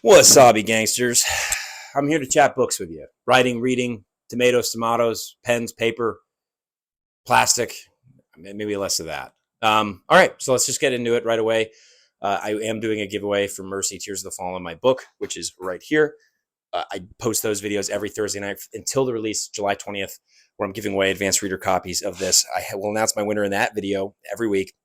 Wasabi gangsters. I'm here to chat books with you. Writing, reading, tomatoes, pens, paper, plastic, maybe less of that. All right, so let's just get into it right away. I am doing a giveaway for Mercy, Tears of the Fallen, my book, which is right here. I post those videos every Thursday night until the release, July 20th, where I'm giving away advanced reader copies of this. I will announce my winner in that video every week.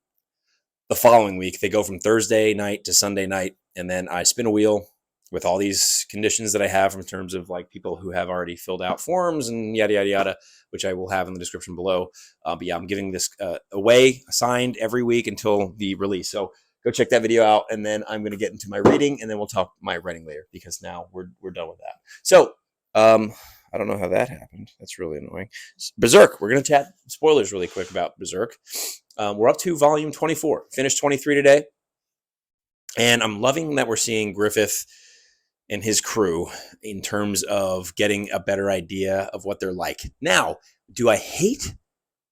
The following week, they go from Thursday night to Sunday night, and then I spin a wheel with all these conditions that I have in terms of like people who have already filled out forms and yada, yada, yada, which I will have in the description below. But yeah, I'm giving this away, signed every week until the release. So go check that video out, and then I'm going to get into my reading, and then we'll talk my writing later because now we're done with that. So I don't know how that happened. That's really annoying. Berserk. We're going to chat spoilers really quick about Berserk. We're up to volume 24. Finished 23 today. And I'm loving that we're seeing Griffith and his crew in terms of getting a better idea of what they're like. Now, do I hate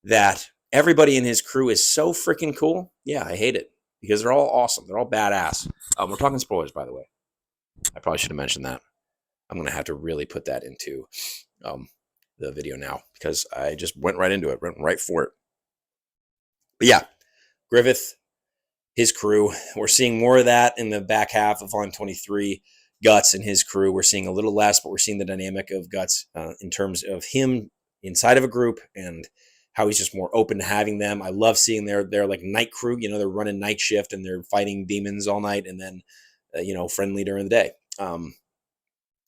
that everybody in his crew is so freaking cool? Yeah, I hate it because they're all awesome. They're all badass. We're talking spoilers, by the way. I probably should have mentioned that. I'm going to have to really put that into the video now because I just went right into it, went right for it. But yeah, Griffith, his crew, we're seeing more of that in the back half of volume 23. Guts and his crew, we're seeing a little less, but we're seeing the dynamic of Guts in terms of him inside of a group and how he's just more open to having them. I love seeing their like night crew. You know, they're running night shift and they're fighting demons all night, and then friendly during the day.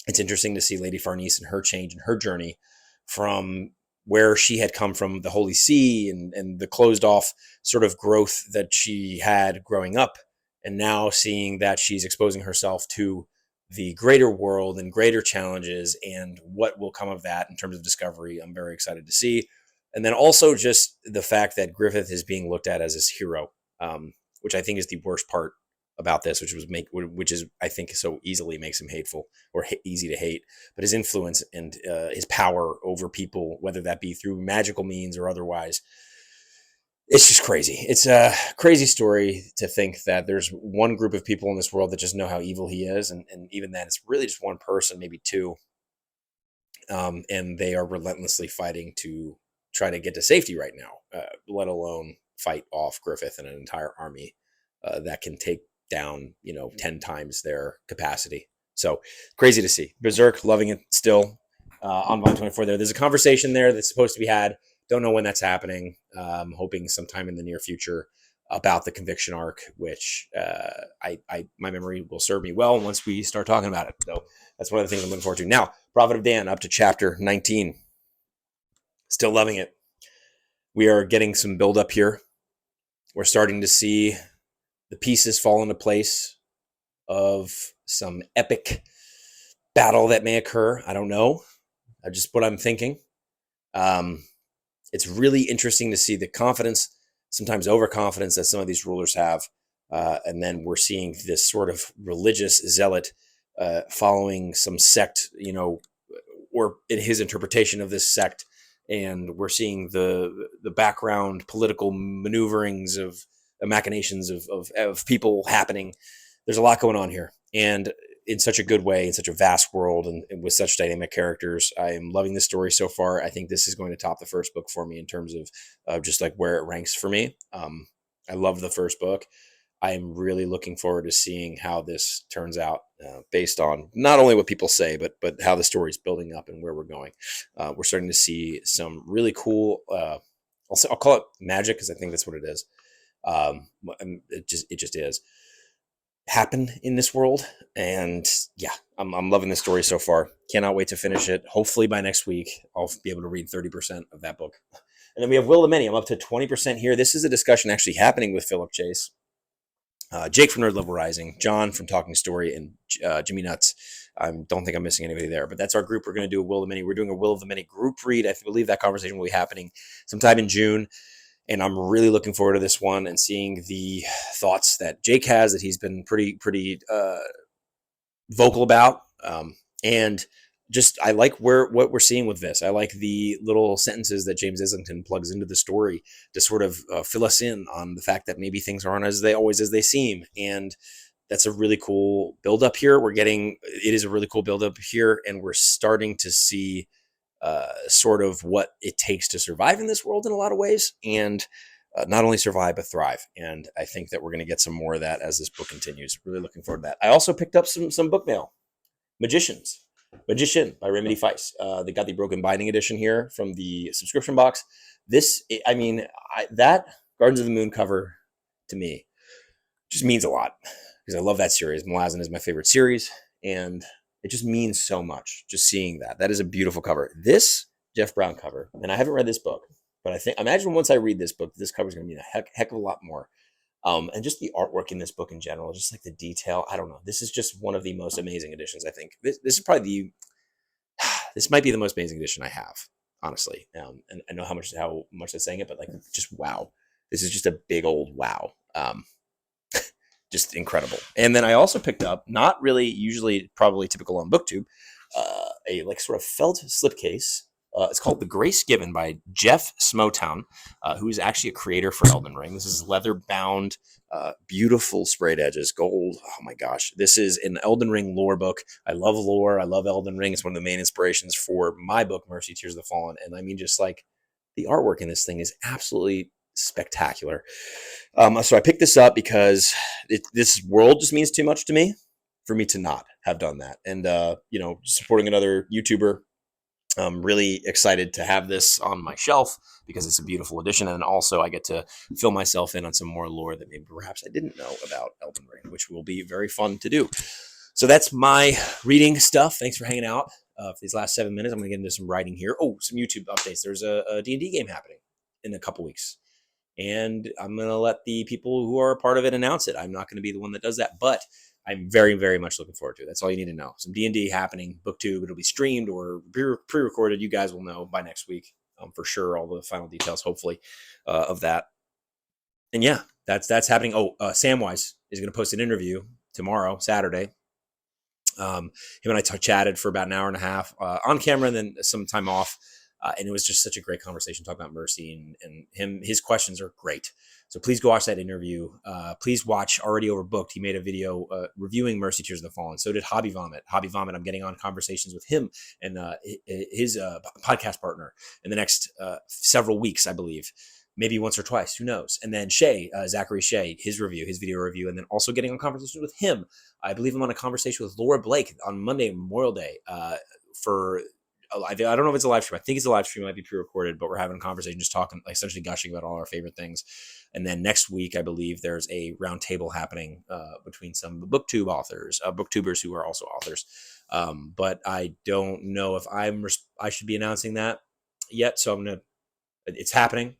It's interesting to see Lady Farnese and her change and her journey from where she had come from, the Holy See and the closed off sort of growth that she had growing up, and now seeing that she's exposing herself to the greater world and greater challenges and what will come of that in terms of discovery. I'm very excited to see. And then also just the fact that Griffith is being looked at as his hero, which I think is the worst part about this, which is I think so easily makes him hateful or easy to hate. But his influence and his power over people, whether that be through magical means or otherwise, it's just crazy. It's a crazy story to think that there's one group of people in this world that just know how evil he is. And even then, it's really just one person, maybe two. And they are relentlessly fighting to try to get to safety right now, let alone fight off Griffith and an entire army that can take down, 10 times their capacity. So crazy to see. Berserk, loving it still on volume 24 there. There's a conversation there that's supposed to be had. Don't know when that's happening. I'm hoping sometime in the near future about the conviction arc, which my memory will serve me well once we start talking about it. So that's one of the things I'm looking forward to. Now, Prophet of Dan up to chapter 19. Still loving it. We are getting some build up here. We're starting to see the pieces fall into place of some epic battle that may occur. I don't know. Just what I'm thinking. It's really interesting to see the confidence, sometimes overconfidence that some of these rulers have. And then we're seeing this sort of religious zealot following some sect, or in his interpretation of this sect. And we're seeing the background political maneuverings of machinations of people happening. There's a lot going on here. And in such a good way, in such a vast world, and with such dynamic characters. I am loving this story so far. I think this is going to top the first book for me in terms of just like where it ranks for me. I love the first book. I am really looking forward to seeing how this turns out based on not only what people say, but how the story is building up and where we're going. We're starting to see some really cool, I'll call it magic because I think that's what it is. It just is. Happen in this world, and yeah, I'm loving the story so far. Cannot wait to finish it. Hopefully by next week I'll be able to read 30% of that book. And then we have Will of Many. I'm up to 20% here. This is a discussion actually happening with Philip Chase, Jake from Nerd Level Rising, John from Talking Story, and Jimmy Nuts. I don't think I'm missing anybody there, but that's our group. We're going to do a Will of Many. We're doing a Will of the Many group read. I believe that conversation will be happening sometime in June. And I'm really looking forward to this one and seeing the thoughts that Jake has that he's been pretty vocal about. And just, I like what we're seeing with this. I like the little sentences that James Islington plugs into the story to sort of fill us in on the fact that maybe things aren't as they seem. And that's a really cool buildup here. It is a really cool buildup here, and we're starting to see sort of what it takes to survive in this world in a lot of ways, and not only survive but thrive. And I think that we're going to get some more of that as this book continues. Really looking forward to that. I also picked up some book mail. Magician by Remedy Feist. They got the broken binding edition here from the subscription box. That Gardens of the Moon cover to me just means a lot because I love that series. Malazan is my favorite series, and it just means so much just seeing that. That is a beautiful cover. This Jeff Brown cover, and I haven't read this book, but imagine once I read this book, this cover is going to mean a heck of a lot more. And just the artwork in this book in general, just like the detail. I don't know. This is just one of the most amazing editions. I think this is probably this might be the most amazing edition I have, honestly. And I know how much I'm saying it, but like, just wow. This is just a big old wow. Just incredible. And then I also picked up, not really usually probably typical on BookTube, a like sort of felt slipcase. It's called The Grace Given by Jeff Smotown, who is actually a creator for Elden Ring. This is leather bound, beautiful sprayed edges, gold. Oh my gosh. This is an Elden Ring lore book. I love lore. I love Elden Ring. It's one of the main inspirations for my book, Mercy, Tears of the Fallen. And I mean, just like the artwork in this thing is absolutely spectacular. So I picked this up because this world just means too much to me for me to not have done that. And, supporting another YouTuber, I'm really excited to have this on my shelf because it's a beautiful edition. And also I get to fill myself in on some more lore that maybe perhaps I didn't know about Elden Ring, which will be very fun to do. So that's my reading stuff. Thanks for hanging out for these last 7 minutes. I'm going to get into some writing here. Oh, some YouTube updates. There's a D&D game happening in a couple weeks. And I'm going to let the people who are a part of it announce it. I'm not going to be the one that does that, but I'm very, very much looking forward to it. That's all you need to know. Some D&D happening, BookTube. It'll be streamed or pre-recorded. You guys will know by next week for sure. All the final details, hopefully, of that. And yeah, that's happening. Oh, Samwise is going to post an interview tomorrow, Saturday. Him and I chatted for about an hour and a half on camera, and then some time off. And it was just such a great conversation talking about Mercy, and his questions are great. So please go watch that interview. Please watch Already Overbooked. He made a video reviewing Mercy, Tears of the Fallen. So did Hobby Vomit. Hobby Vomit, I'm getting on conversations with him and his podcast partner in the next several weeks, I believe. Maybe once or twice, who knows? And then Zachary Shea, his video review, and then also getting on conversations with him. I believe I'm on a conversation with Laura Blake on Monday, Memorial Day, I don't know if it's a live stream. I think it's a live stream. It might be pre-recorded, but we're having a conversation, just talking, like essentially gushing about all our favorite things. And then next week, I believe there's a round table happening between some BookTube authors, BookTubers who are also authors. But I don't know if I should be announcing that yet. So it's happening.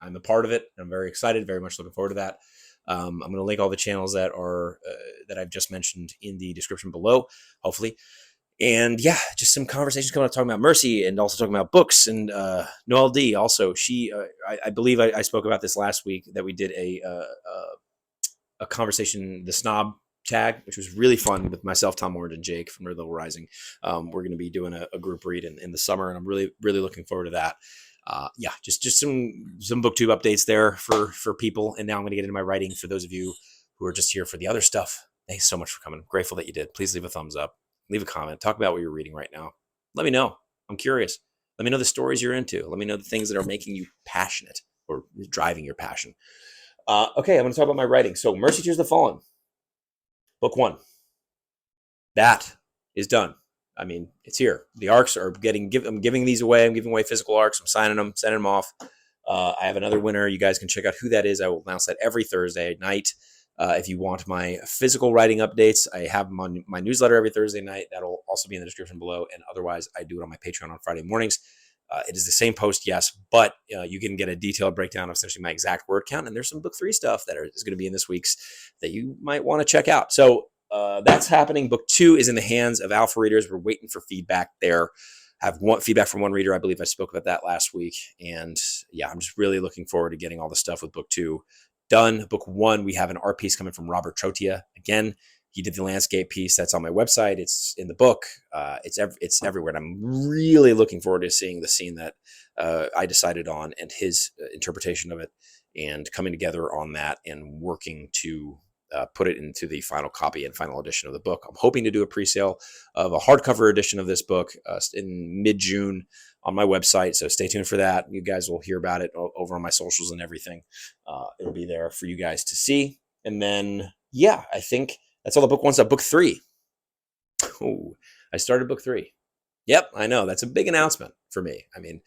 I'm a part of it. I'm very excited, very much looking forward to that. I'm going to link all the channels that I've just mentioned in the description below, hopefully. And yeah, just some conversations coming up talking about Mercy and also talking about books. And Noelle D. also, she, I believe I spoke about this last week that we did a conversation, the Snob tag, which was really fun with myself, Tom Orange, and Jake from Red Level Rising. We're going to be doing a group read in the summer, and I'm really, really looking forward to that. Yeah, just some BookTube updates there for people. And now I'm going to get into my writing for those of you who are just here for the other stuff. Thanks so much for coming. I'm grateful that you did. Please leave a thumbs up. Leave a comment. Talk about what you're reading right now. Let me know. I'm curious. Let me know the stories you're into. Let me know the things that are making you passionate or driving your passion. Okay, I'm going to talk about my writing. So, Mercy, Tears of the Fallen, book 1. That is done. I mean, it's here. The arcs are I'm giving these away. I'm giving away physical arcs. I'm signing them, sending them off. I have another winner. You guys can check out who that is. I will announce that every Thursday night. If you want my physical writing updates, I have them on my newsletter every Thursday night. That'll also be in the description below. And otherwise, I do it on my Patreon on Friday mornings. It is the same post, yes, but you can get a detailed breakdown of essentially my exact word count. And there's some book 3 stuff that is going to be in this week's that you might want to check out. So that's happening. Book 2 is in the hands of alpha readers. We're waiting for feedback there. Have feedback from one reader. I believe I spoke about that last week. And yeah, I'm just really looking forward to getting all the stuff with book 2 done. Book 1, we have an art piece coming from Robert Trotia. Again, he did the landscape piece. That's on my website. It's in the book. It's everywhere. And I'm really looking forward to seeing the scene that I decided on and his interpretation of it, and coming together on that and working to put it into the final copy and final edition of the book. I'm hoping to do a pre-sale of a hardcover edition of this book in mid-June on my website. So stay tuned for that. You guys will hear about it over on my socials and everything. It'll be there for you guys to see. And then, yeah, I think that's all the book wants. Book 3. Ooh, I started book 3. Yep, I know. That's a big announcement for me. I mean,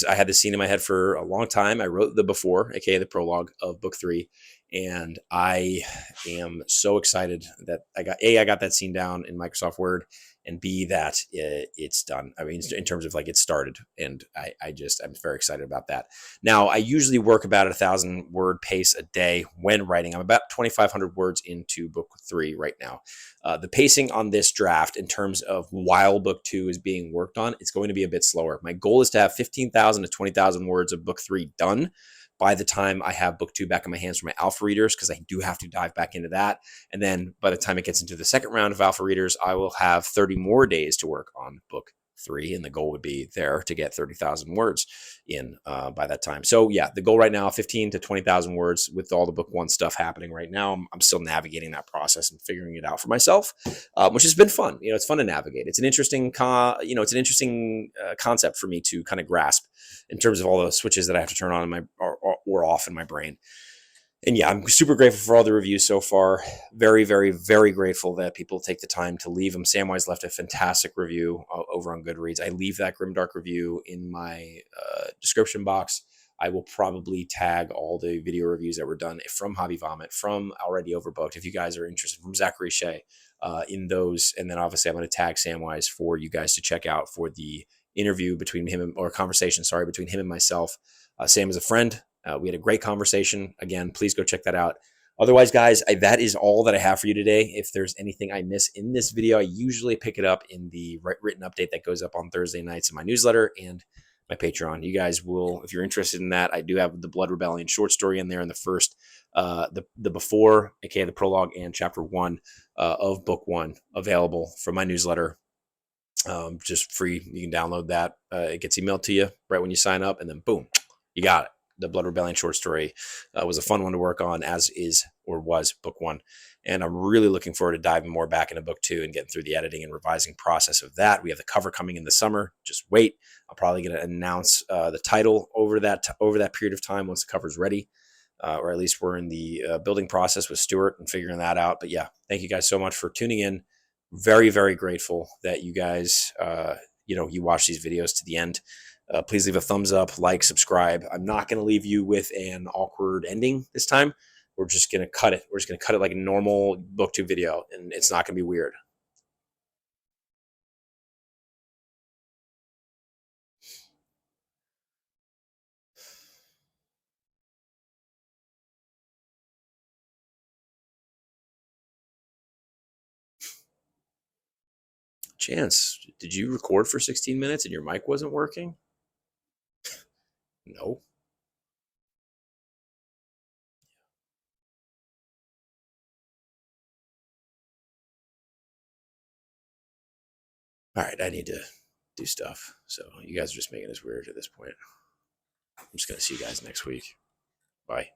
I had this scene in my head for a long time. I wrote the before, aka the prologue of book 3. And I am so excited that I got that scene down in Microsoft Word, and B, that it's done. I mean, in terms of like it started, and I'm very excited about that. Now, I usually work about 1,000 word pace a day when writing. I'm about 2,500 words into book 3 right now. The pacing on this draft, in terms of while book 2 is being worked on, it's going to be a bit slower. My goal is to have 15,000 to 20,000 words of book 3 done by the time I have book 2 back in my hands for my alpha readers, because I do have to dive back into that. And then by the time it gets into the second round of alpha readers, I will have 30 more days to work on book 3, and the goal would be there to get 30,000 words in by that time. So yeah, the goal right now, 15 to 20,000 words with all the book 1 stuff happening right now. I'm still navigating that process and figuring it out for myself, which has been fun. It's fun to navigate. It's an interesting, concept for me to kind of grasp in terms of all the switches that I have to turn on in my or off in my brain. And yeah, I'm super grateful for all the reviews so far. Very, very, very grateful that people take the time to leave them. Samwise left a fantastic review over on Goodreads. I leave that grimdark review in my description box. I will probably tag all the video reviews that were done from Hobby Vomit, from Already Overbooked, if you guys are interested, from Zachary Shea in those. And then obviously I'm going to tag Samwise for you guys to check out for the interview between him, or conversation, sorry, between him and myself. Sam is a friend. We had a great conversation. Again, please go check that out. Otherwise, guys, that is all that I have for you today. If there's anything I miss in this video, I usually pick it up in the written update that goes up on Thursday nights in my newsletter and my Patreon. You guys will, if you're interested in that, I do have the Blood Rebellion short story in there in the first, the before, aka the prologue and chapter 1 of book 1 available from my newsletter. Just free. You can download that. It gets emailed to you right when you sign up, and then boom, you got it. The Blood Rebellion short story was a fun one to work on, as was book 1. And I'm really looking forward to diving more back into book 2 and getting through the editing and revising process of that. We have the cover coming in the summer. Just wait. I'm probably going to announce the title over that period of time once the cover's ready, or at least we're in the building process with Stuart and figuring that out. But yeah, thank you guys so much for tuning in. Very, very grateful that you guys, you watch these videos to the end. Please leave a thumbs up, like, subscribe. I'm not going to leave you with an awkward ending this time. We're just going to cut it. We're just going to cut it like a normal book 2 video, and it's not going to be weird. Chance, did you record for 16 minutes and your mic wasn't working? No. All right, I need to do stuff. So you guys are just making this weird at this point. I'm just going to see you guys next week. Bye.